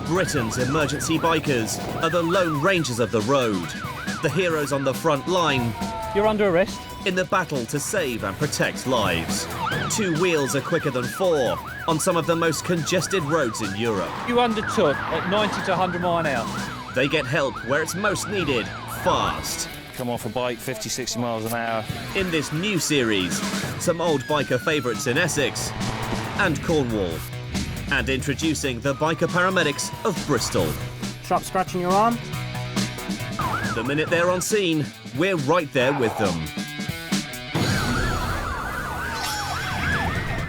Britain's emergency bikers are the lone rangers of the road, the heroes on the front line. You're under arrest. In the battle to save and protect lives. 2 wheels are quicker than 4 on some of the most congested roads in Europe. You undertook at 90 to 100 mile an hour. They get help where it's most needed, fast. Come off a bike 50, 60 miles an hour. In this new series, some old biker favourites in Essex and Cornwall. And introducing the biker paramedics of Bristol. Sharp scratch in your arm? The minute they're on scene, we're right there with them.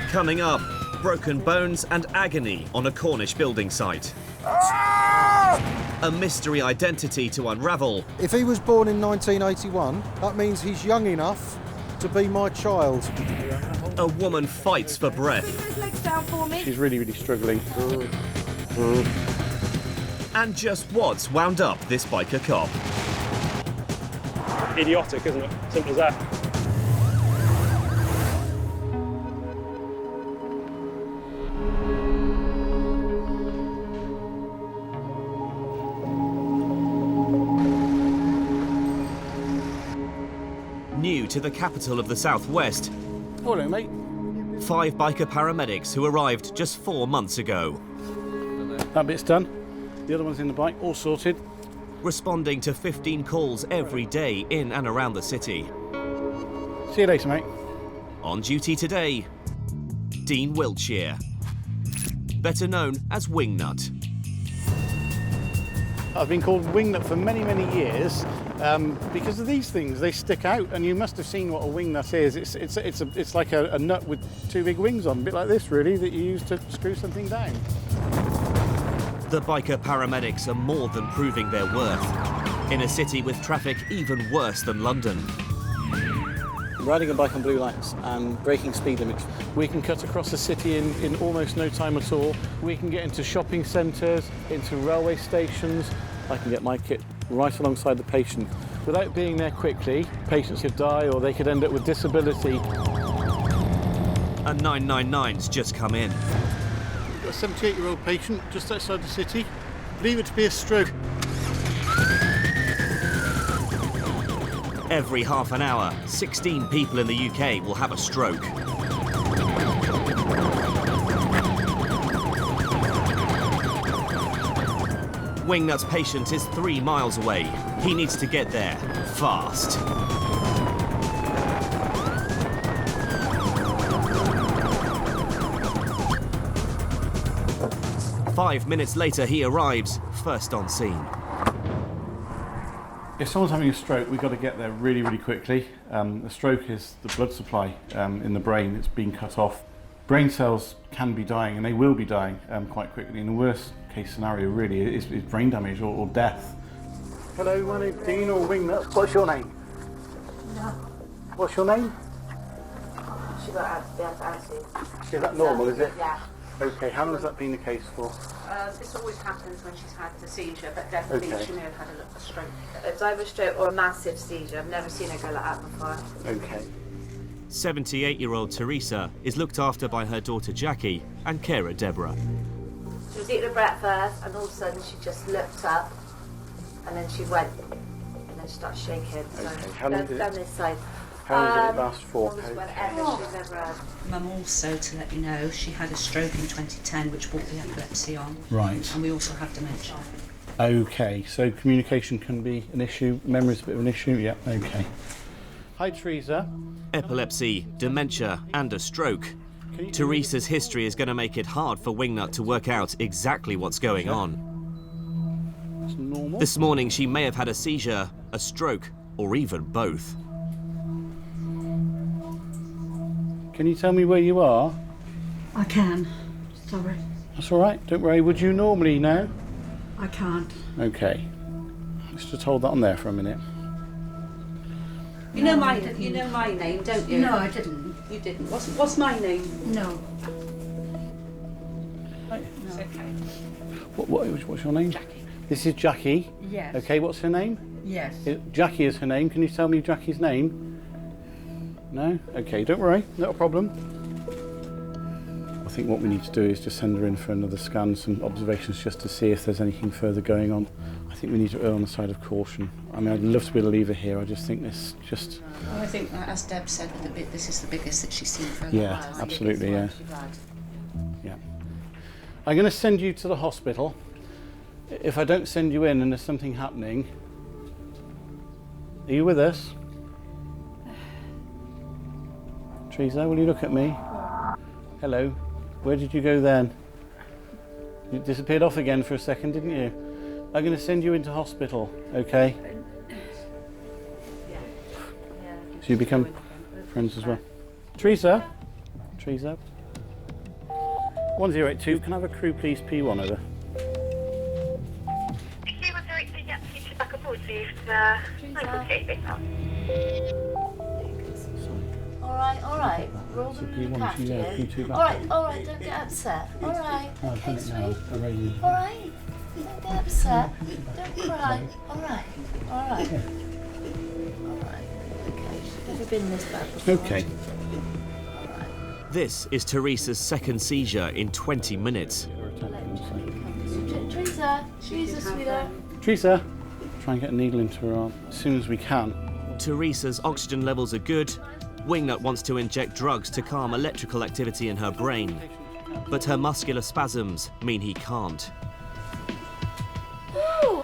Coming up, broken bones and agony on a Cornish building site. A mystery identity to unravel. If he was born in 1981, that means he's young enough to be my child. A woman fights for breath. Put those legs down for me. She's really, really struggling. And just what's wound up this biker cop. Idiotic, isn't it? Simple as that. New to the capital of the Southwest, Hello, mate. 5 biker paramedics who arrived just 4 months ago. That bit's done. The other one's in the bike, all sorted. Responding to 15 calls every day in and around the city. See you later, mate. On duty today, Dean Wiltshire, better known as Wingnut. I've been called Wingnut for many, many years because of these things. They stick out, and you must have seen what a wingnut is. It's like a nut with 2 big wings on, a bit like this, really, that you use to screw something down. The biker paramedics are more than proving their worth in a city with traffic even worse than London. Riding a bike on blue lights and breaking speed limits. We can cut across the city in almost no time at all. We can get into shopping centres, into railway stations. I can get my kit right alongside the patient. Without being there quickly, patients could die or they could end up with disability. A 999's just come in. We've got a 78-year-old patient just outside the city. Believe it to be a stroke. Every half an hour, 16 people in the UK will have a stroke. Wingnut's patient is 3 miles away. He needs to get there fast. Five minutes later, he arrives, first on scene. If someone's having a stroke, we've got to get there really, really quickly. A stroke is the blood supply in the brain that's been cut off. Brain cells can be dying, and they will be dying quite quickly. In the worst case scenario, really, is brain damage or death. Hello, my name's Dean or Wingnut. What's your name? No. What's your name? She got attitude. Is that normal, is it? Yeah. Okay, how long has that been the case for? This always happens when she's had the seizure, but definitely Okay. she may have had a stroke. It's either a stroke or a massive seizure. I've never seen her go like that before. Okay. 78-year-old Teresa is looked after by her daughter Jackie and carer Deborah. She was eating her breakfast and all of a sudden she just looked up and then she went and then she started shaking. So Okay, how long did it- down this side. How long did it last for? Whenever she's ever had. Mum also, to let you know, she had a stroke in 2010 which brought the epilepsy on. Right. And we also have dementia. Okay, so communication can be an issue, memory's a bit of an issue, yeah, okay. Hi, Teresa. Epilepsy, dementia and a stroke. Teresa's history is going to make it hard for Wingnut to work out exactly what's going on. That's normal. This morning she may have had a seizure, a stroke, or even both. Can you tell me where you are? I can. Sorry. That's all right, don't worry. Would you normally know? I can't. Okay. Let's just hold that on there for a minute. You know my name, don't you? No, I didn't. You didn't. What's my name? No. It's okay. What's your name? Jackie. This is Jackie. Yes. Okay, what's her name? Yes. Jackie is her name. Can you tell me Jackie's name? No? Okay, don't worry, not a problem. think what we need to do is just send her in for another scan, some observations just to see if there's anything further going on. I think we need to err on the side of caution. I mean, I'd love to be able to leave her here. I just think this just... Well, I think, as Deb said, with the bit, this is the biggest that she's seen for a Yeah, while. absolutely, yeah. Yeah. I'm going to send you to the hospital. If I don't send you in and there's something happening... Are you with us? Teresa, will you look at me? Hello. Where did you go then? You disappeared off again for a second, didn't you? I'm going to send you into hospital, okay? So you become friends as well. Teresa? Teresa? 1082, can I have a crew please P1 over? All right. We're all going to look after you. All right, don't get upset. All right, okay, sweet. All right, don't get upset. Don't cry. All right. Okay. Have you been this bad before? Okay. This is Teresa's second seizure in 20 minutes. Teresa, sweetheart. Teresa, try and get a needle into her arm as soon as we can. Teresa's oxygen levels are good. Wingnut wants to inject drugs to calm electrical activity in her brain, but her muscular spasms mean he can't. Oh,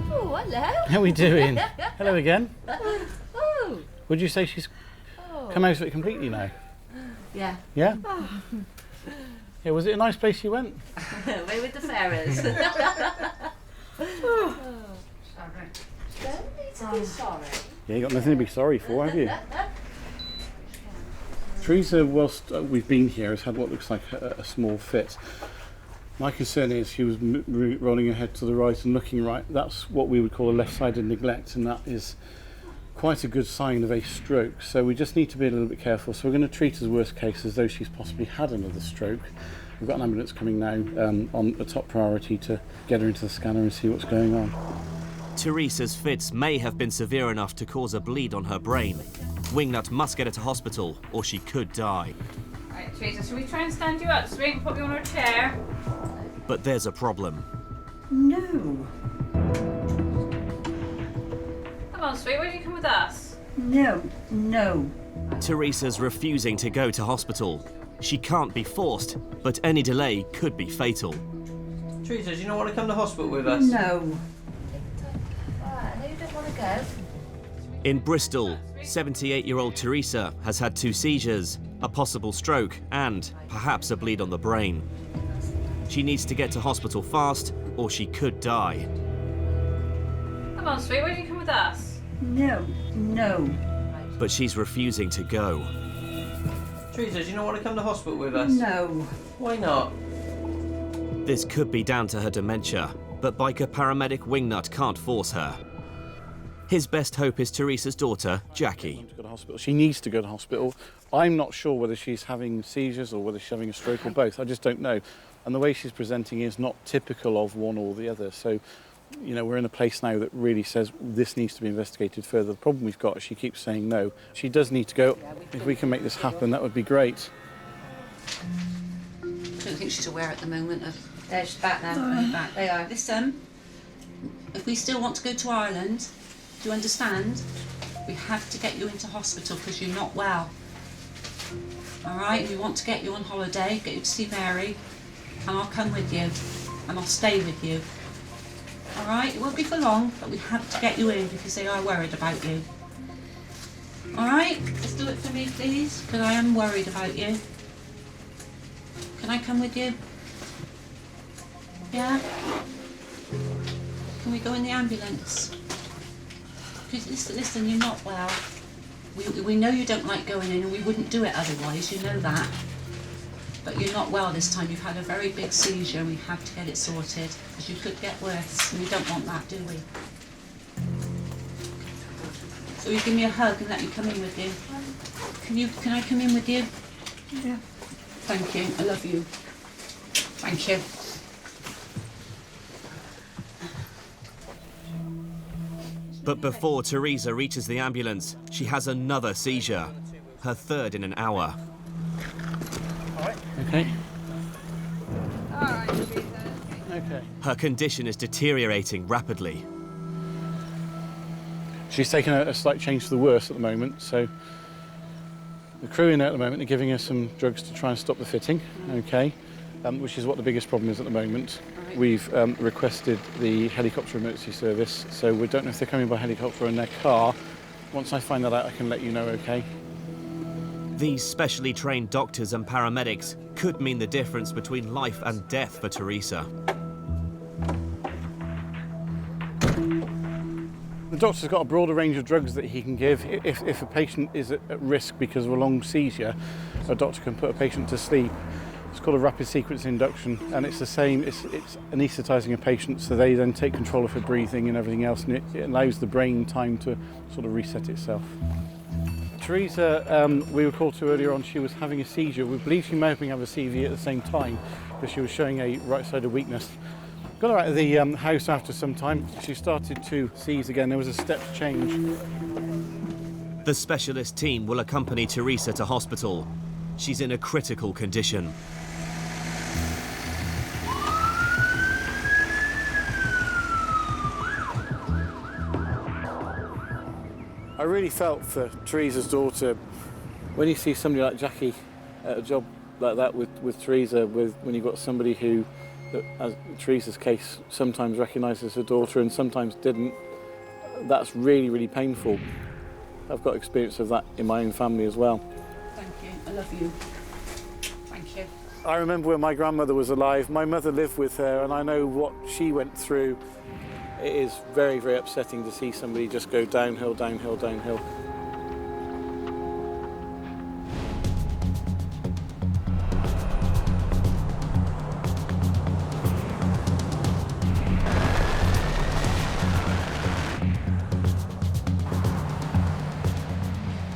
hello. How are we doing? Hello again. Oh. Would you say she's come out of it completely now? Yeah. Yeah? Yeah, was it a nice place you went? Away with the Pharaohs. Don't need to be sorry. Yeah, you got nothing to be sorry for, have you? Teresa, whilst we've been here, has had what looks like a small fit. My concern is she was rolling her head to the right and looking right. That's what we would call a left-sided neglect, and that is quite a good sign of a stroke. So we just need to be a little bit careful. So we're going to treat as worst case as though she's possibly had another stroke. We've got an ambulance coming now on a top priority to get her into the scanner and see what's going on. Teresa's fits may have been severe enough to cause a bleed on her brain. Wingnut must get her to hospital, or she could die. Right, Teresa, shall we try and stand you up so we can put you on a chair? But there's a problem. No. Come on, sweet, why don't you come with us? No. Teresa's refusing to go to hospital. She can't be forced, but any delay could be fatal. Teresa, do you not want to come to hospital with us? No. Alright, I know you don't want to go. In Bristol, 78-year-old Teresa has had 2 seizures, a possible stroke, and perhaps a bleed on the brain. She needs to get to hospital fast, or she could die. Come on, sweet, why don't you come with us? No. But she's refusing to go. Teresa, do you not want to come to hospital with us? No. Why not? This could be down to her dementia, but biker paramedic Wingnut can't force her. His best hope is Teresa's daughter, Jackie. To go to hospital. She needs to go to hospital. I'm not sure whether she's having seizures or whether she's having a stroke or both. I just don't know. And the way she's presenting is not typical of one or the other. So, you know, we're in a place now that really says this needs to be investigated further. The problem we've got is she keeps saying no. She does need to go. If we can make this happen, that would be great. I don't think she's aware at the moment of... They're just back now. Back. They are. Listen, if we still want to go to Ireland, do you understand? We have to get you into hospital because you're not well. All right? We want to get you on holiday, get you to see Mary, and I'll come with you, and I'll stay with you. All right? It won't be for long, but we have to get you in because they are worried about you. All right? Just do it for me, please, because I am worried about you. Can I come with you? Yeah? Can we go in the ambulance? Because listen, you're not well. We know you don't like going in and we wouldn't do it otherwise, you know that. But you're not well this time. You've had a very big seizure and we have to get it sorted because you could get worse and we don't want that, do we? So you give me a hug and let me come in with you. Can I come in with you? Yeah. Thank you. I love you. Thank you. But before Teresa reaches the ambulance, she has another seizure, her third in an hour. Okay. Okay. Her condition is deteriorating rapidly. She's taken a slight change for the worse at the moment, so the crew in there at the moment are giving her some drugs to try and stop the fitting, okay, which is what the biggest problem is at the moment. Right. We've requested the helicopter emergency service, so we don't know if they're coming by helicopter or in their car. Once I find that out, I can let you know, okay? These specially trained doctors and paramedics could mean the difference between life and death for Teresa. The doctor's got a broader range of drugs that he can give. If a patient is at risk because of a long seizure, a doctor can put a patient to sleep. It's called a rapid sequence induction, and it's the same, it's anaesthetising a patient, so they then take control of her breathing and everything else, and it allows the brain time to sort of reset itself. Teresa, we were called to earlier on, she was having a seizure. We believe she may have been having a CV at the same time, because she was showing a right-sided weakness. Got her out of the house after some time. She started to seize again. There was a step change. The specialist team will accompany Teresa to hospital. She's in a critical condition. I really felt for Teresa's daughter. When you see somebody like Jackie at a job like that with Teresa, when you've got somebody who, as Teresa's case, sometimes recognises her daughter and sometimes didn't, that's really, really painful. I've got experience of that in my own family as well. Thank you. I love you. Thank you. I remember when my grandmother was alive. My mother lived with her, and I know what she went through. It is very, very upsetting to see somebody just go downhill, downhill, downhill.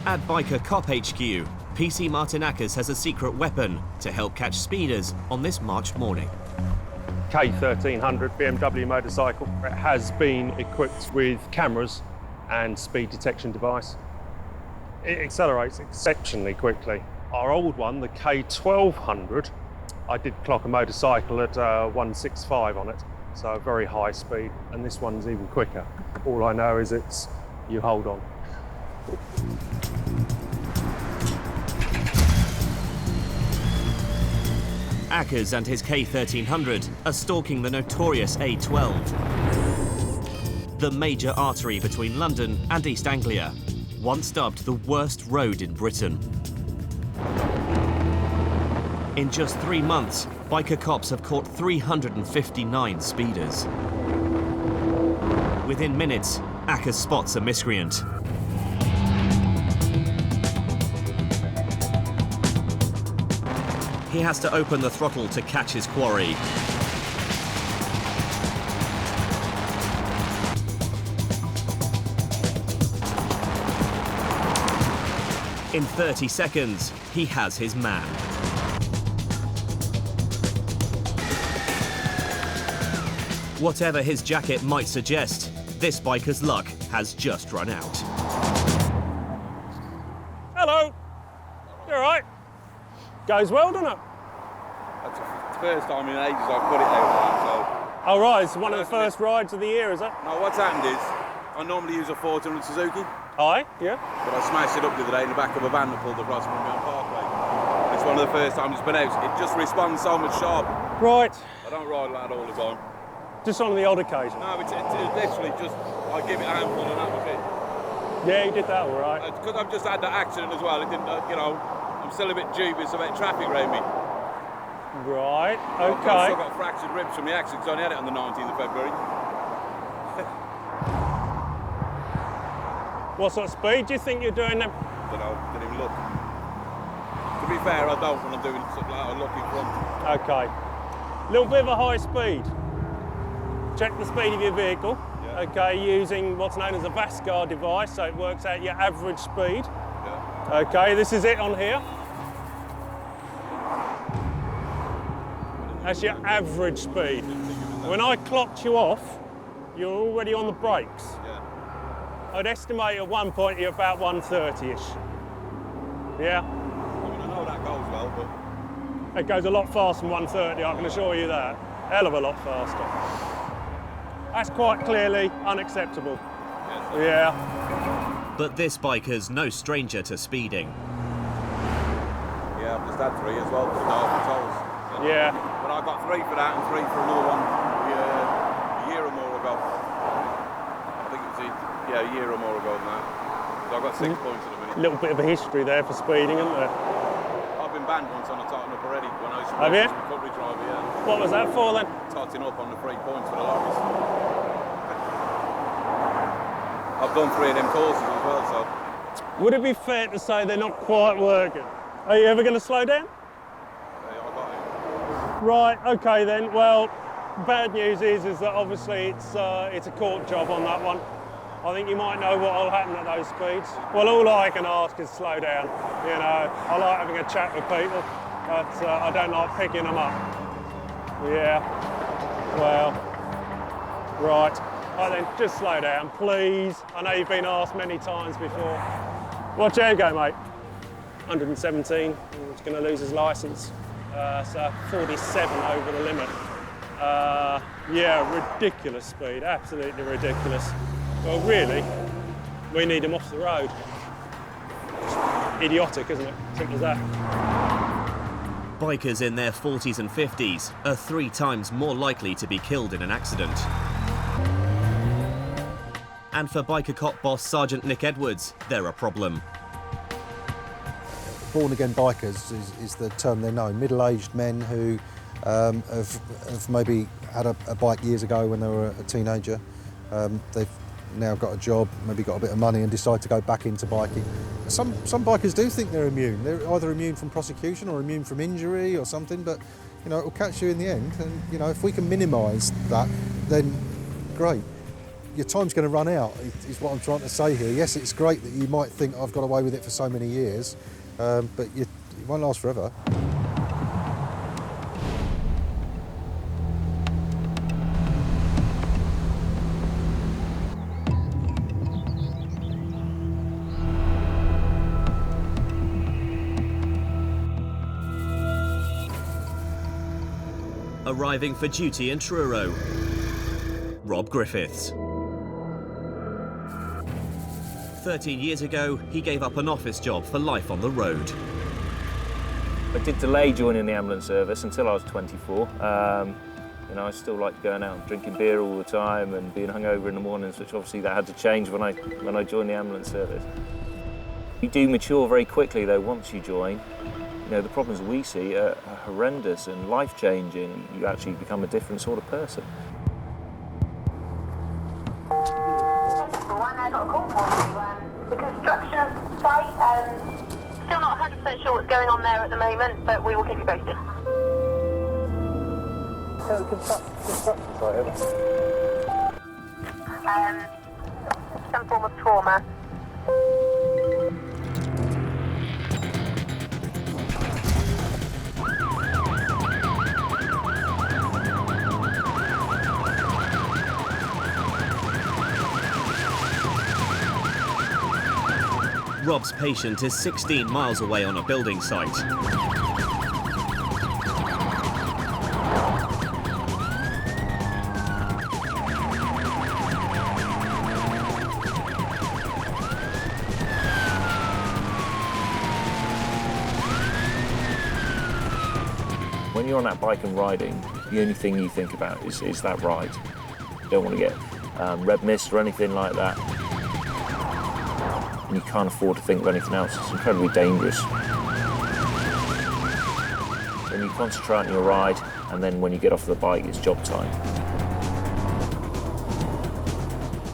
At Biker Cop HQ, PC Martin Ackers has a secret weapon to help catch speeders on this March morning. K1300 BMW motorcycle. It has been equipped with cameras and speed detection device. It accelerates exceptionally quickly. Our old one, the K1200, I did clock a motorcycle at 165 on it, so very high speed, and this one's even quicker. All I know is it's you hold on. Ackers and his K1300 are stalking the notorious A12, the major artery between London and East Anglia, once dubbed the worst road in Britain. In just 3 months, biker cops have caught 359 speeders. Within minutes, Ackers spots a miscreant. He has to open the throttle to catch his quarry. In 30 seconds, he has his man. Whatever his jacket might suggest, this biker's luck has just run out. Hello. You all right? Goes well, doesn't it? That's the first time in ages I've put it out there, so... Oh, right, it's one of the first rides of the year, is it? No, what's happened is, I normally use a 400 Suzuki. Aye, yeah. But I smashed it up the other day in the back of a van that pulled across from me on Parkway. It's one of the first times it's been out. It just responds so much sharper. Right. I don't ride like that all the time. Just on the odd occasion? No, it's literally just, I give it a handful and that was it. Yeah, you did that all right. Because I've just had that accident as well, it didn't, you know, I'm still a bit dubious about traffic around me. Right, I've okay. still got fractured ribs from the accident, because I only had it on the 19th of February. What sort of speed do you think you're doing then? I don't know, didn't even look. To be fair, I don't when I'm doing something like that, I look in front. Okay. Little bit of a high speed. Check the speed of your vehicle. Yeah. Okay, using what's known as a Vascar device, so it works out your average speed. Yeah. Okay, this is it on here. That's your average speed. When I clocked you off, you're already on the brakes. Yeah. I'd estimate at one point you're about 130-ish. Yeah? I mean, I know that goes well, but... It goes a lot faster than 130, I can assure you that. hell of a lot faster. That's quite clearly unacceptable. Yeah. But this biker's no stranger to speeding. Yeah, I've just had 3 as well for the golf tolls. Yeah. But I got 3 for that and 3 for another one a year or more ago. I think it was a year or more ago than that. So I got 6 points at the minute. A little bit of a history there for speeding, isn't there? I've been banned once on a tighten up already when I used to Have be you? a recovery driver, yeah. What was that for then? Tightening up on the 3 points for the lorries. I've done 3 of them courses as well, so. Would it be fair to say they're not quite working? Are you ever going to slow down? Yeah, I got it. Right, okay then. Well, bad news is that obviously it's a court job on that one. I think you might know what will happen at those speeds. Well, all I can ask is slow down. You know, I like having a chat with people, but I don't like picking them up. Yeah, well, right. Right then, just slow down, please. I know you've been asked many times before. Watch out, go, mate. 117, he's going to lose his licence. So 47 over the limit. Yeah, ridiculous speed, absolutely ridiculous. Well, really, we need him off the road. Just idiotic, isn't it? Simple as that. Bikers in their 40s and 50s are 3 times more likely to be killed in an accident. And for biker cop boss Sergeant Nick Edwards, they're a problem. Born-again bikers is the term they know. Middle-aged men who have maybe had a bike years ago when they were a teenager. They've now got a job, maybe got a bit of money and decide to go back into biking. Some bikers do think they're immune. They're either immune from prosecution or immune from injury or something, but you know, it'll catch you in the end. And you know, if we can minimise that, then great. Your time's going to run out, is what I'm trying to say here. Yes, it's great that you might think I've got away with it for so many years, but it won't last forever. Arriving for duty in Truro, Rob Griffiths. 13 years ago, he gave up an office job for life on the road. I did delay joining the ambulance service until I was 24. You know, I still liked going out and drinking beer all the time and being hungover in the mornings, which obviously that had to change when I joined the ambulance service. You do mature very quickly though once you join. You know, the problems we see are horrendous and life-changing, and you actually become a different sort of person. The construction site, still not 100% sure what's going on there at the moment, but we will keep you posted. Construction site, some form of trauma. Rob's patient is 16 miles away on a building site. When you're on that bike and riding, the only thing you think about is that ride. You don't want to get red mist or anything like that. And you can't afford to think of anything else. It's incredibly dangerous. When you concentrate on your ride, and then when you get off the bike, it's job time.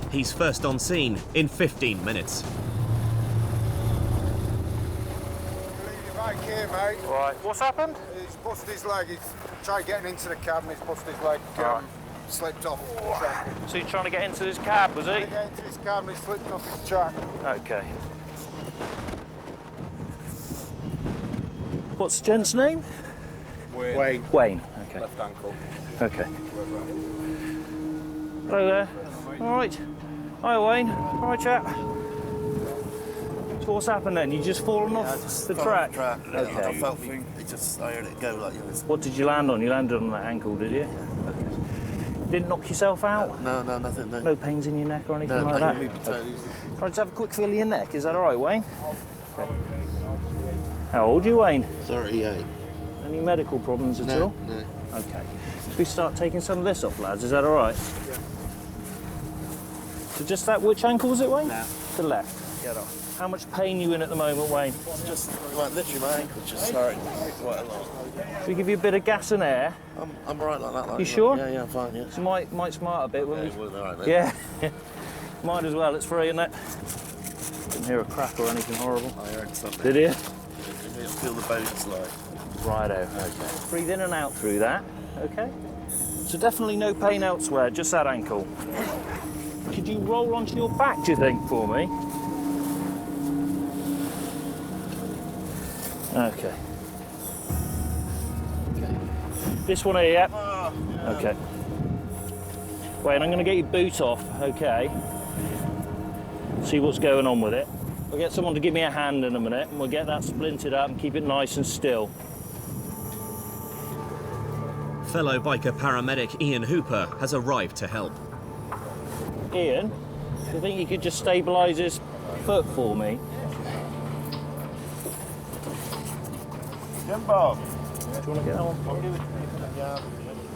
He's first on scene in 15 minutes. Leave your bike here, mate. Right, what's happened? He's busted his leg. He's tried getting into the cab and he's busted his leg. Slipped off the track. So he's trying to get into his cab, was he? Trying to get into his cab and he slipped off his track. Okay. What's the gent's name? Wayne. Wayne, okay. Left ankle. Okay. Hello there. All right. Hi, Wayne. All right, chap. So what's happened then? You just fallen off the track? Okay. Okay. I felt it just, I heard it go like this. What did you land on? You landed on that ankle, did you? Didn't knock yourself out? No, nothing. No. No pains in your neck or anything No, like that? mate, Can I just have a quick feel of your neck? Is that all right, Wayne? Okay. How old are you, Wayne? 38. Any medical problems at all? No. Okay. Should we start taking some of this off, lads? Is that all right? Yeah. So just that, which ankle was it, Wayne? Left. The left. Get off. How much pain are you in at the moment, Wayne? Just like literally my ankle just hurting quite a lot. Should we give you a bit of gas and air? I'm all right like that. Like You sure? Yeah, I'm fine, yeah. So might smart a bit when we... Well, all right, then. Yeah. Might as well, it's free, isn't it? Didn't hear a crack or anything horrible. I heard something. Did you? You feel the bones like. Righto, okay. Breathe in and out through that, okay? So definitely no pain elsewhere, just that ankle. Could you roll onto your back, do you think, for me? Okay. This one here, yeah? Okay. Wait, I'm going to get your boot off, okay? See what's going on with it. I'll get someone to give me a hand in a minute and we'll get that splintered up and keep it nice and still. Fellow biker paramedic Ian Hooper has arrived to help. Ian, do you think you could just stabilise his foot for me? Jimbo. Do you want to get that one?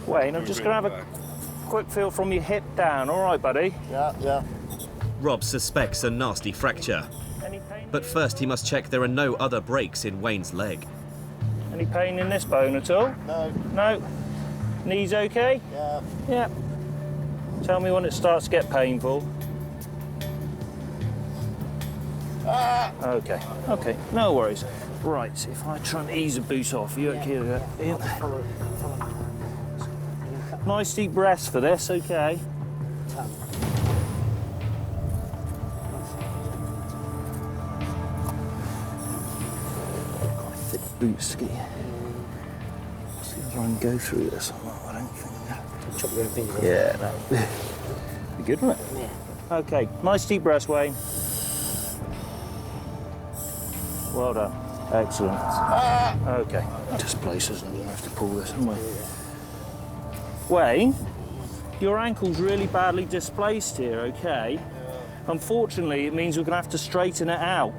Wayne, I'm just going to have a quick feel from your hip down. All right, buddy? Yeah. Rob suspects a nasty fracture. But first he must check there are no other breaks in Wayne's leg. Any pain in this bone at all? No. No? Knees okay? Yeah. Yeah. Tell me when it starts to get painful. Okay, no worries. Right, if I try and ease the boot off, you okay? Nice deep breaths for this, okay? Quite thick boot ski. See if I can go through this or not, I don't think. Chop your own finger. Yeah, that'd be good, wouldn't it? Yeah. Okay, nice deep breaths, Wayne. Well done. Excellent. Okay, displacers, I'm gonna have to pull this, haven't we? Wayne, your ankle's really badly displaced here, okay? Unfortunately, it means we're gonna have to straighten it out.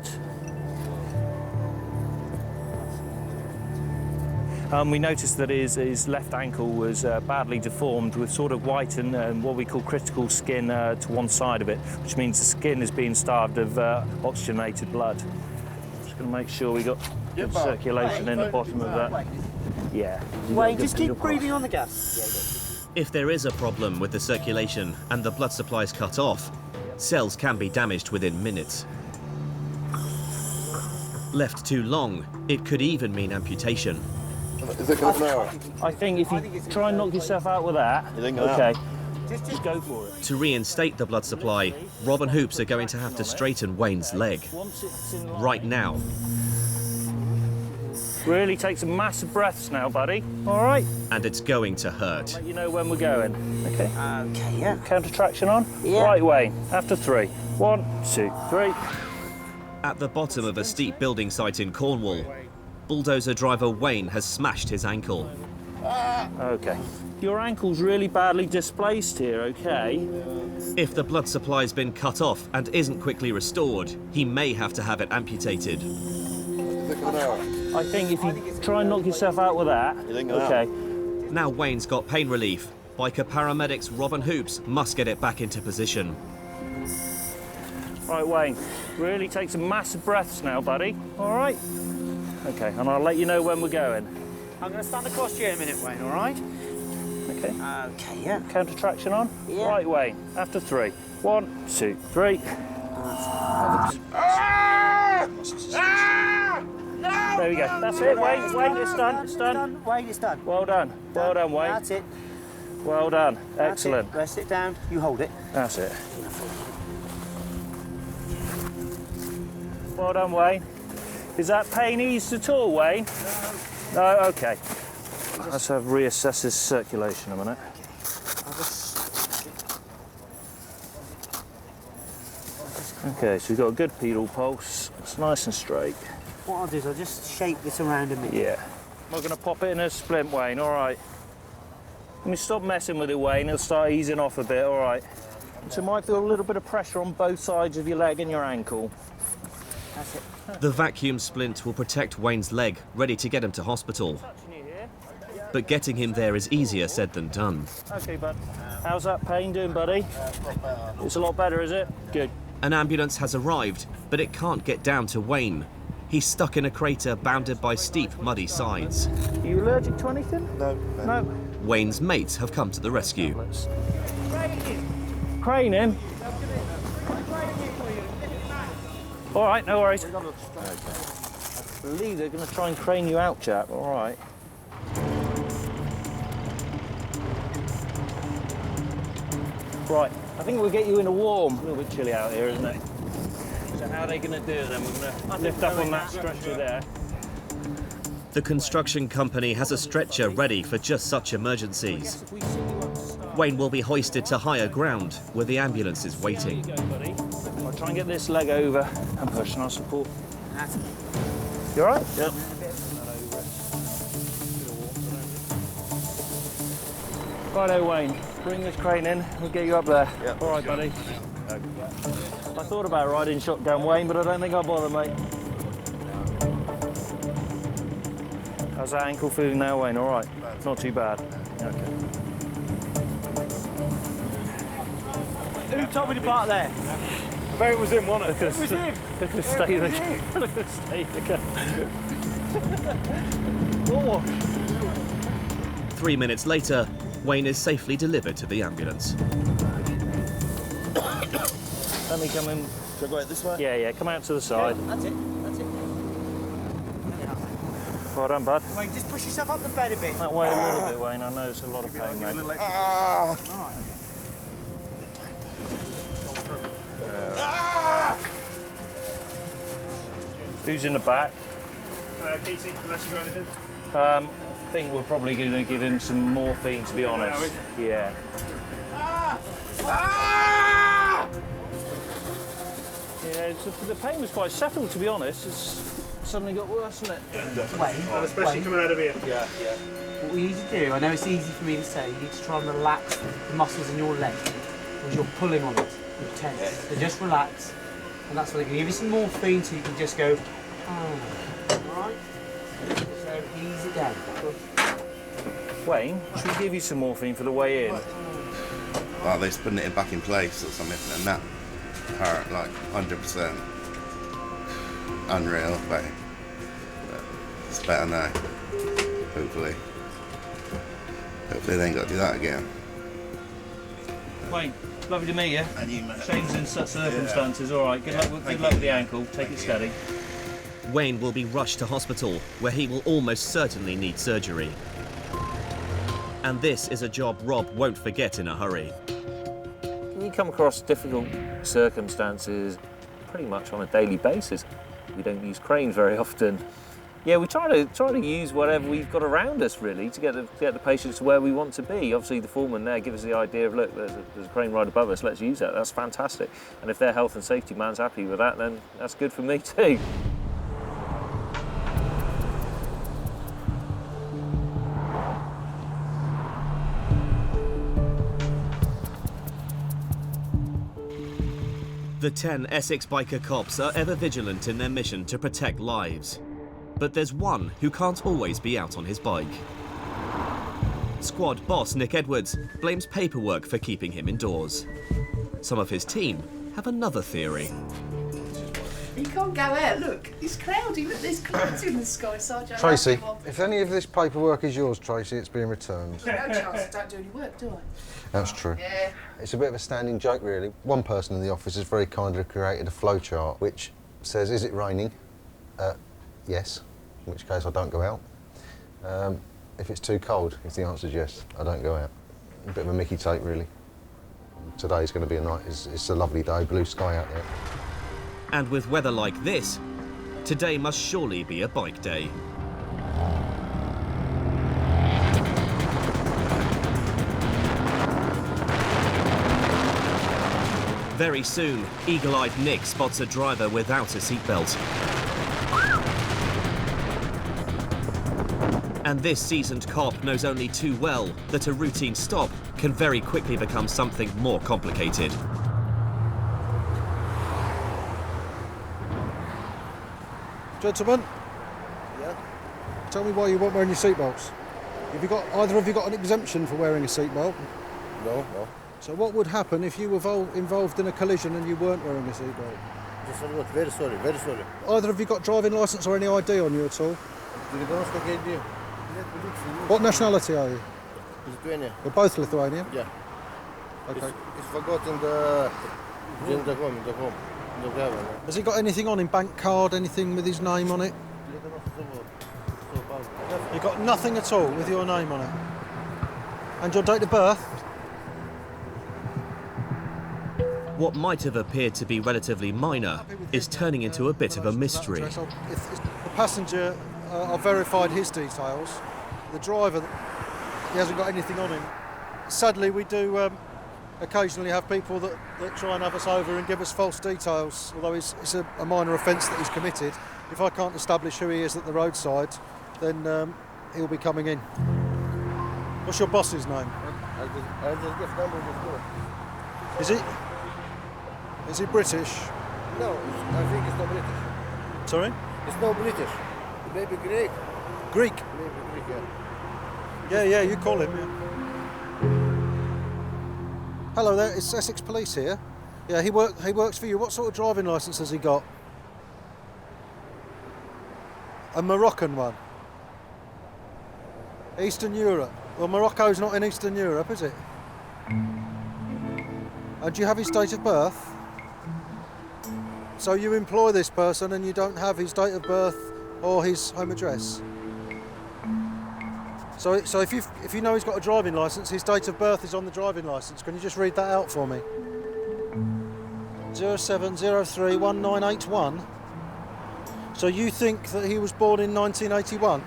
We noticed that his left ankle was badly deformed with sort of white and what we call critical skin to one side of it, which means the skin is being starved of oxygenated blood. Just going to make sure we got good circulation in the bottom of that. Yeah. Wayne, just keep breathing on the gas. If there is a problem with the circulation and the blood supply is cut off, cells can be damaged within minutes. Left too long, it could even mean amputation. Is it going now? I think if you try and knock yourself out with that, okay, just go for it. To reinstate the blood supply, Rob and Hoops are going to have to straighten Wayne's leg. Right now. Really take some massive breaths now, buddy. All right? And it's going to hurt. Let you know when we're going. Okay? Okay, yeah. Counter traction on? Yeah. Right, Wayne. After 3. 1, 2, 3. At the bottom of a steep building site in Cornwall, bulldozer driver Wayne has smashed his ankle. Okay. Your ankle's really badly displaced here, okay? If the blood supply's been cut off and isn't quickly restored, he may have to have it amputated. I think if you try and knock yourself out with that, okay. Now Wayne's got pain relief. Biker paramedics Rob and Hoops must get it back into position. Right, Wayne, really take some massive breaths now, buddy. All right? Okay, and I'll let you know when we're going. I'm going to stand across you in a minute, Wayne, all right? Okay. Okay, yeah. Counter traction on? Yeah. Right, Wayne, after 3. 1, 2, 3. There we go. That's it, Wayne. It's done. It's done. Wayne, it's done. Well done. Well done, Wayne. That's it. Well done. That's Excellent. it. Rest it down. You hold it. That's it. Well done, Wayne. Is that pain eased at all, Wayne? No. No? Okay. Let's have reassess his circulation a minute. Okay, so we've got a good pedal pulse. It's nice and straight. What I'll do is I'll just shake this around a minute. Yeah. I'm not going to pop it in a splint, Wayne, all right? Let me stop messing with it, Wayne. It'll start easing off a bit, all right. So you might feel a little bit of pressure on both sides of your leg and your ankle. That's it. The vacuum splint will protect Wayne's leg, ready to get him to hospital. But getting him there is easier said than done. Okay, bud. How's that pain doing, buddy? It's a lot better, is it? Good. An ambulance has arrived, but it can't get down to Wayne. He's stuck in a crater bounded by steep, muddy sides. Are you allergic to anything? No. No. Wayne's mates have come to the rescue. Crane him. All right, no worries. I believe they're going to try and crane you out, chap. All right. Right, I think we'll get you in a warm. A little bit chilly out here, isn't it? So how are they going to do it then? We're going to lift up on that stretcher there. The construction company has a stretcher ready for just such emergencies. Wayne will be hoisted to higher ground where the ambulance is waiting. There you go, buddy. I'll try and get this leg over and push and I'll support. You all right? Yep. Righto, Wayne. Bring this crane in. We'll get you up there. Yep, all right, sure. buddy. I thought about riding shotgun, Wayne, but I don't think I'll bother, mate. How's that ankle feeling now, Wayne? All right? Not too bad. Okay. Who told me to park there? I bet it was him, wasn't it? It was him. Look at the state of the Look at the state of the 3 minutes later, Wayne is safely delivered to the ambulance. Let me come in. Should I go out this way? Yeah, come out to the side. That's it. Well done, bud. Wayne, just push yourself up the bed a bit. That way a little bit, Wayne. I know it's a lot of pain, mate. Who's in the back? Casey, unless you got anything? I think we're probably going to give him some morphine, to be honest. Yeah. Yeah, the pain was quite settled, to be honest. It's suddenly got worse, hasn't it? Wayne, Especially coming out of here. Yeah. what we need to do, I know it's easy for me to say, you need to try and relax the muscles in your leg because you're pulling on it. You're tense. So just relax, and that's what they can give you some morphine so you can just go, alright? So ease it down. Wayne, should we give you some morphine for the way in? Well, at least putting it back in place or something, and that hurt like 100%. Unreal, but it's better now. Hopefully they ain't got to do that again. Wayne, lovely to meet you. And you, mate. Shane's in such circumstances. All right, good luck with the ankle. Take it steady. Wayne will be rushed to hospital, where he will almost certainly need surgery. And this is a job Rob won't forget in a hurry. You come across difficult circumstances pretty much on a daily basis. We don't use cranes very often. Yeah, we try to use whatever we've got around us really to get the patients to where we want to be. Obviously, the foreman there gives us the idea of, look, there's a crane right above us. Let's use that. That's fantastic. And if their health and safety man's happy with that, then that's good for me too. The 10 Essex biker cops are ever vigilant in their mission to protect lives. But there's one who can't always be out on his bike. Squad boss Nick Edwards blames paperwork for keeping him indoors. Some of his team have another theory. You can't go out, look, it's cloudy, look, there's clouds in the sky, Sergeant. Tracy, if any of this paperwork is yours, Tracy, it's being returned. No chance, I don't do any work, do I? That's true. Yeah. It's a bit of a standing joke, really. One person in the office has very kindly created a flowchart which says, is it raining? Yes, in which case I don't go out. If it's too cold, if the answer's yes, I don't go out. A bit of a Mickey take, really. Today's going to be a night. It's a lovely day, blue sky out there. And with weather like this, today must surely be a bike day. Very soon, eagle-eyed Nick spots a driver without a seatbelt. And this seasoned cop knows only too well that a routine stop can very quickly become something more complicated. Gentlemen, tell me why you weren't wearing your seatbelts. Either of you got an exemption for wearing a seatbelt? No. So what would happen if you were involved in a collision and you weren't wearing a seatbelt? Very sorry. Either of you got driving licence or any ID on you at all? What nationality are you? Lithuania. You're both Lithuanian? Yeah. Okay. It's forgotten in the home. Has he got anything on him? Bank card, anything with his name on it? You got nothing at all with your name on it? And your date of birth? What might have appeared to be relatively minor is turning into a bit of a mystery. If the passenger, I've verified his details. The driver, he hasn't got anything on him. Sadly, we do occasionally have people that try and have us over and give us false details, although it's a minor offence that he's committed. If I can't establish who he is at the roadside, then he'll be coming in. What's your boss's name? I just give number before. Is he British? No, I think it's not British. Sorry? It's not British. Maybe Greek. Greek? Maybe Greek, yeah. Yeah, you call him, yeah. Hello there, it's Essex Police here. Yeah, he works for you. What sort of driving licence has he got? A Moroccan one. Eastern Europe. Well, Morocco's not in Eastern Europe, is it? And do you have his date of birth? So you employ this person and you don't have his date of birth or his home address? So if you know he's got a driving licence, his date of birth is on the driving licence. Can you just read that out for me? 07031981. So you think that he was born in 1981?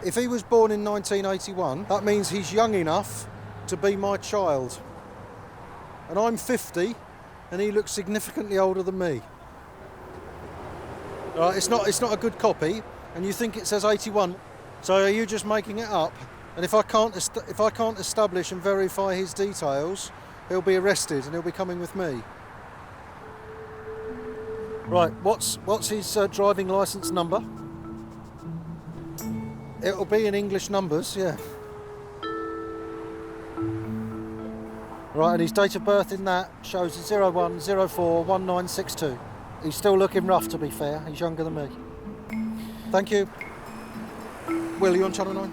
If he was born in 1981, that means he's young enough to be my child. And I'm 50, and he looks significantly older than me. It's not a good copy, and you think it says 81. So are you just making it up? And if I can't establish and verify his details, he'll be arrested and he'll be coming with me. Right, what's his driving licence number? It'll be in English numbers, yeah. Right, and his date of birth in that shows 01041962. He's still looking rough, to be fair. He's younger than me. Thank you. Will, you on Channel 9?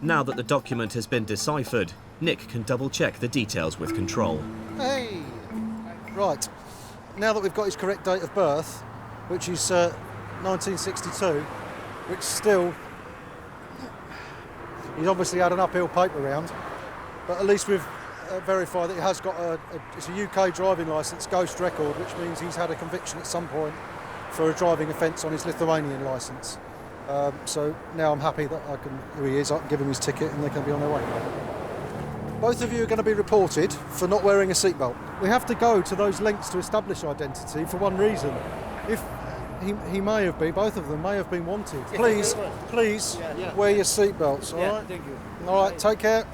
Now that the document has been deciphered, Nick can double-check the details with control. Hey! Right, now that we've got his correct date of birth, which is 1962, which still... He's obviously had an uphill paper round, but at least we've verified that he has got it's a UK driving licence, ghost record, which means he's had a conviction at some point for a driving offence on his Lithuanian licence. So now I'm happy that who he is, I can give him his ticket and they can be on their way. Both of you are going to be reported for not wearing a seatbelt. We have to go to those lengths to establish identity for one reason. If he may have been, both of them may have been wanted. Please wear your seatbelts, all right? Thank you. All right, take care.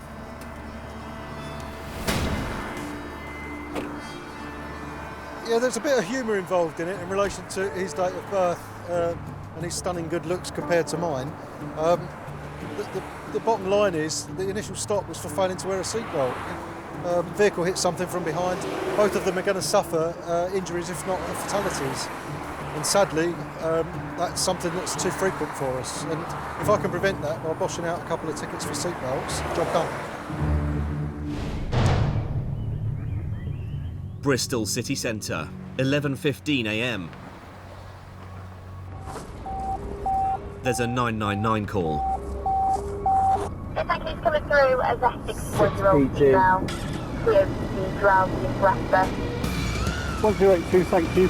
Yeah, there's a bit of humour involved in it in relation to his date of birth and his stunning good looks compared to mine. The bottom line is the initial stop was for failing to wear a seatbelt. Vehicle hit something from behind. Both of them are going to suffer injuries, if not fatalities. And sadly, that's something that's too frequent for us. And if I can prevent that by boshing out a couple of tickets for seatbelts, job done. Bristol city centre, 11:15 a.m. There's a 999 call. Thank you for coming through as a 61-year-old female. COPD, drowsy and breathless. 1082, thank you.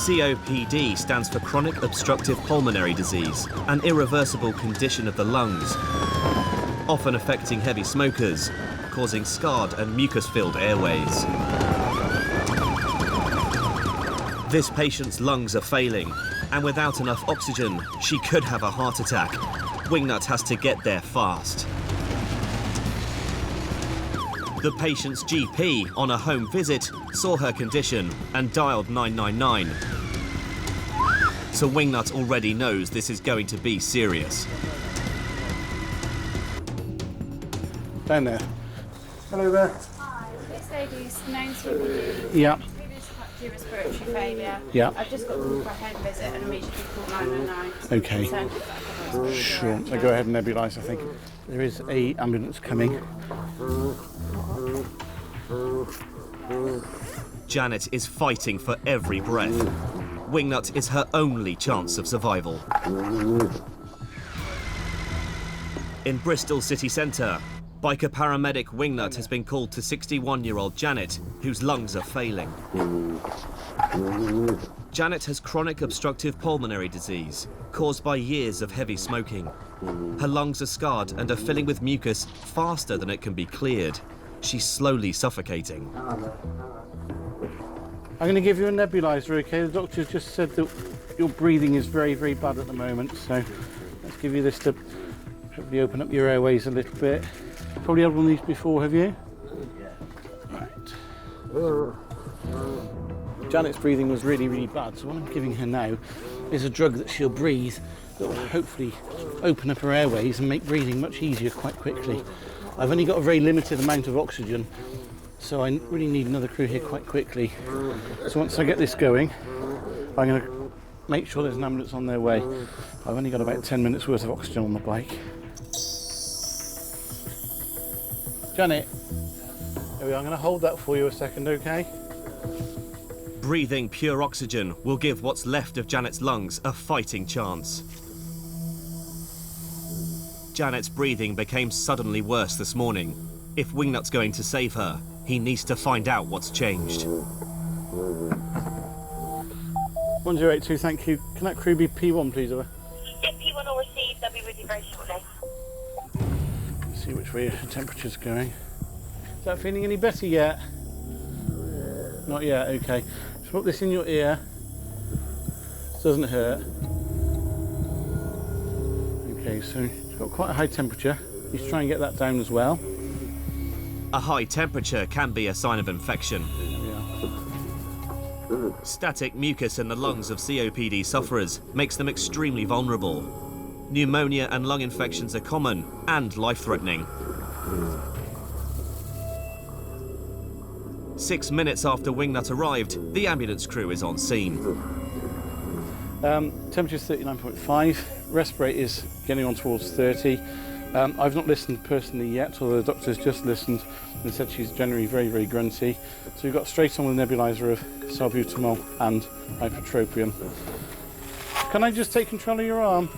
COPD stands for chronic obstructive pulmonary disease, an irreversible condition of the lungs, often affecting heavy smokers, causing scarred and mucus-filled airways. This patient's lungs are failing, and without enough oxygen, she could have a heart attack. Wingnut has to get there fast. The patient's GP, on a home visit, saw her condition and dialed 999. So Wingnut already knows this is going to be serious. Down there. Hello there. Hi, this lady's known CBD. Yeah. Previous respiratory failure. Yeah. I've just got them for a home visit and immediately called 999. Okay. Sure. I'll go ahead and nebulise, I think. There is a ambulance coming. Janet is fighting for every breath. Wingnut is her only chance of survival. In Bristol city centre, biker paramedic Wingnut has been called to 61-year-old Janet, whose lungs are failing. Janet has chronic obstructive pulmonary disease, caused by years of heavy smoking. Her lungs are scarred and are filling with mucus faster than it can be cleared. She's slowly suffocating. I'm going to give you a nebuliser, okay? The doctor's just said that your breathing is very, very bad at the moment, so let's give you this to hopefully open up your airways a little bit. Probably had one of these before, have you? Right. Janet's breathing was really, really bad, so what I'm giving her now is a drug that she'll breathe that will hopefully open up her airways and make breathing much easier quite quickly. I've only got a very limited amount of oxygen, so I really need another crew here quite quickly. So once I get this going, I'm going to make sure there's an ambulance on their way. I've only got about 10 minutes worth of oxygen on the bike. Janet, there we are. I'm going to hold that for you a second, okay? Breathing pure oxygen will give what's left of Janet's lungs a fighting chance. Janet's breathing became suddenly worse this morning. If Wingnut's going to save her, he needs to find out what's changed. 1082, thank you. Can that crew be P1, please, over? Yeah, P1 will receive. They'll be with you very shortly. Let's see which way the temperature's going. Is that feeling any better yet? Not yet, okay. Just put this in your ear. This doesn't hurt. Okay, so it's got quite a high temperature. Let's try and get that down as well. A high temperature can be a sign of infection. Static mucus in the lungs of COPD sufferers makes them extremely vulnerable. Pneumonia and lung infections are common and life-threatening. 6 minutes after Wingnut arrived, the ambulance crew is on scene. Temperature's 39.5, respirate is getting on towards 30. I've not listened personally yet, although the doctor's just listened and said she's generally very, very grunty. So we've got straight on with a nebuliser of salbutamol and ipratropium. Can I just take control of your arm?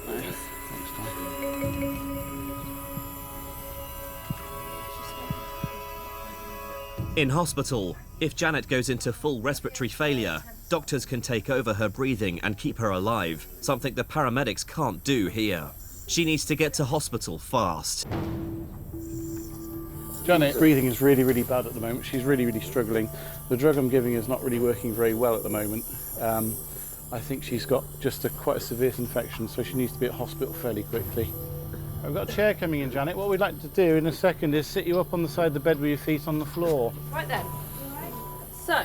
In hospital, if Janet goes into full respiratory failure, doctors can take over her breathing and keep her alive, something the paramedics can't do here. She needs to get to hospital fast. Janet's breathing is really, really bad at the moment. She's really, really struggling. The drug I'm giving is not really working very well at the moment. I think she's got just quite a severe infection, so she needs to be at hospital fairly quickly. I've got a chair coming in, Janet. What we'd like to do in a second is sit you up on the side of the bed with your feet on the floor. Right then. So,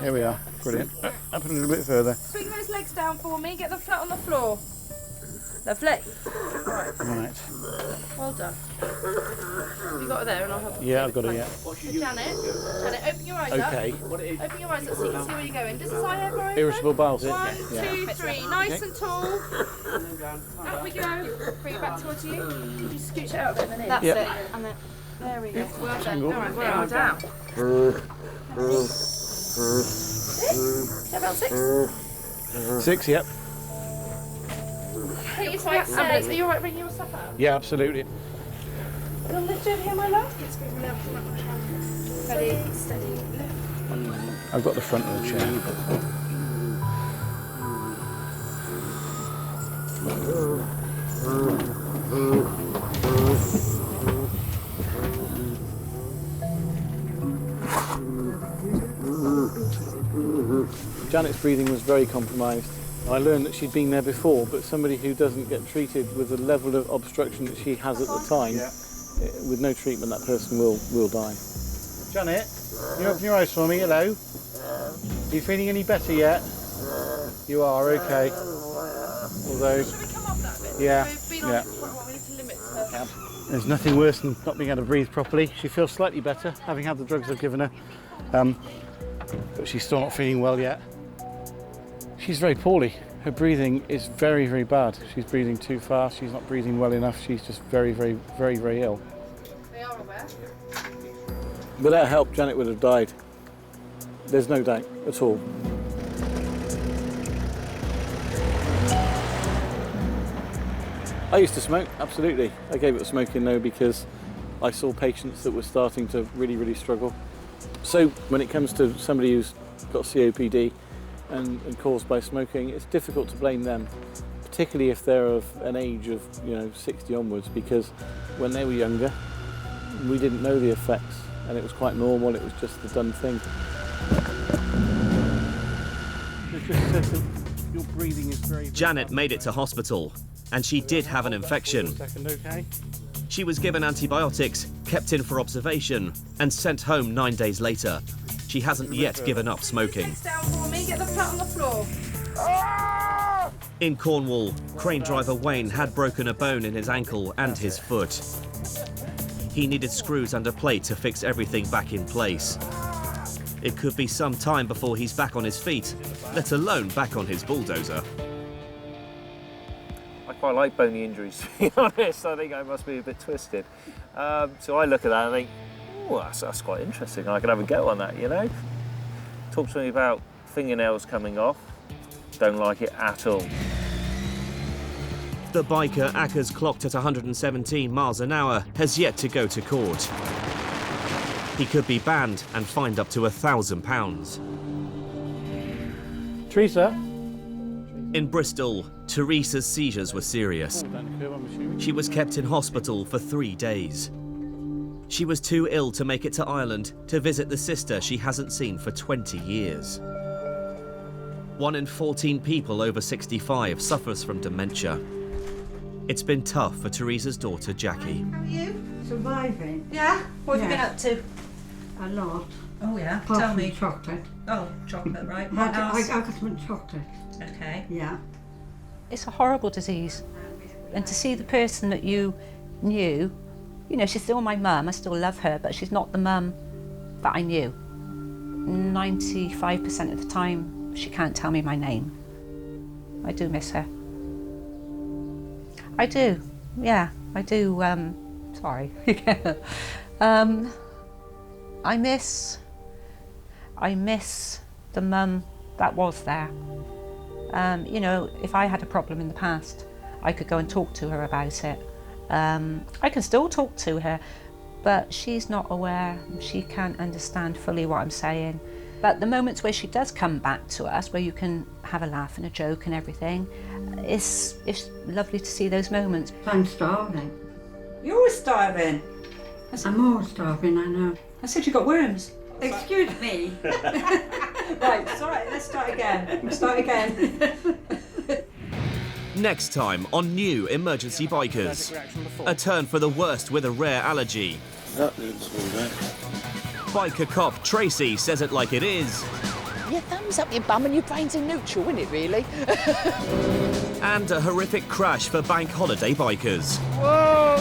Here we are. Brilliant. Up a little bit further. swing those legs down for me. Get them flat on the floor. Lovely. Right. Well done. You got her there, and I'll help you. Yeah, I've got it, yeah. So Janet, open your eyes Okay. up. Open your eyes up so you can see where you're going. Does this eye ever open? Irritable bowels. 1, Yeah. 2, 3. Nice Okay. and tall. Up we go. Bring it back towards you. Can you scooch it out a bit, then in? That's Yep. it. And then, there we go. Well done. Tangle. All right, well down. About 6. 6, yep. Hey, it's quite safe. Are you alright bringing your stuff out? Yeah, absolutely. You'll lift over here, my love. Yes, go left. Steady, steady. Lift. I've got the front of the chair. Janet's breathing was very compromised. I learned that she'd been there before, but somebody who doesn't get treated with the level of obstruction that she has at the time, with no treatment, that person will die. Janet, can you open your eyes for me? Hello? Are you feeling any better yet? You are, okay. Although, yeah. There's nothing worse than not being able to breathe properly. She feels slightly better, having had the drugs I've given her, but she's still not feeling well yet. She's very poorly. Her breathing is very, very bad. She's breathing too fast, she's not breathing well enough, she's just very, very, very, very ill. They are aware. Without help, Janet would have died. There's no doubt at all. I used to smoke, absolutely. I gave up smoking though because I saw patients that were starting to really, really struggle. So when it comes to somebody who's got COPD and caused by smoking, it's difficult to blame them, particularly if they're of an age of 60 onwards, because when they were younger, we didn't know the effects and it was quite normal, it was just the done thing. It just says that your breathing is very... Janet made it to hospital, and she did have an infection. Okay. She was given antibiotics, kept in for observation, and sent home 9 days later. She hasn't yet given up smoking. Down for me, get the flat on the floor. In Cornwall, crane driver Wayne had broken a bone in his ankle and his foot. He needed screws and a plate to fix everything back in place. It could be some time before he's back on his feet, let alone back on his bulldozer. I quite like bony injuries, to be honest. I think I must be a bit twisted. So I look at that and think, oh, that's quite interesting. I could have a go on that, you know? Talk to me about fingernails coming off. Don't like it at all. The biker, Ackers clocked at 117 miles an hour, has yet to go to court. He could be banned and fined up to £1,000. Teresa? In Bristol, Teresa's seizures were serious. She was kept in hospital for 3 days. She was too ill to make it to Ireland to visit the sister she hasn't seen for 20 years. 1 in 14 people over 65 suffers from dementia. It's been tough for Teresa's daughter, Jackie. How are you? Surviving. Yeah? What have you been up to? A lot. Oh yeah, Apart tell from me. chocolate. Oh, chocolate, right. I What else? got some chocolate. Okay. Yeah. It's a horrible disease. And to see the person that you knew, she's still my mum, I still love her, but she's not the mum that I knew. 95% of the time, she can't tell me my name. I do miss her. I do, yeah, I do, sorry. I miss the mum that was there. If I had a problem in the past, I could go and talk to her about it. I can still talk to her, but she's not aware, she can't understand fully what I'm saying. But the moments where she does come back to us, where you can have a laugh and a joke and everything, it's lovely to see those moments. I'm starving. You're always starving. I'm always starving, I know. I said you got worms. Excuse me. Right, it's all right, let's start again. Start again. Next time on New Emergency Bikers. A turn for the worst with a rare allergy. That didn't swing that. Biker cop Tracy says it like it is. Your thumb's up your bum and your brain's in neutral, isn't it, really? And a horrific crash for bank holiday bikers. Whoa!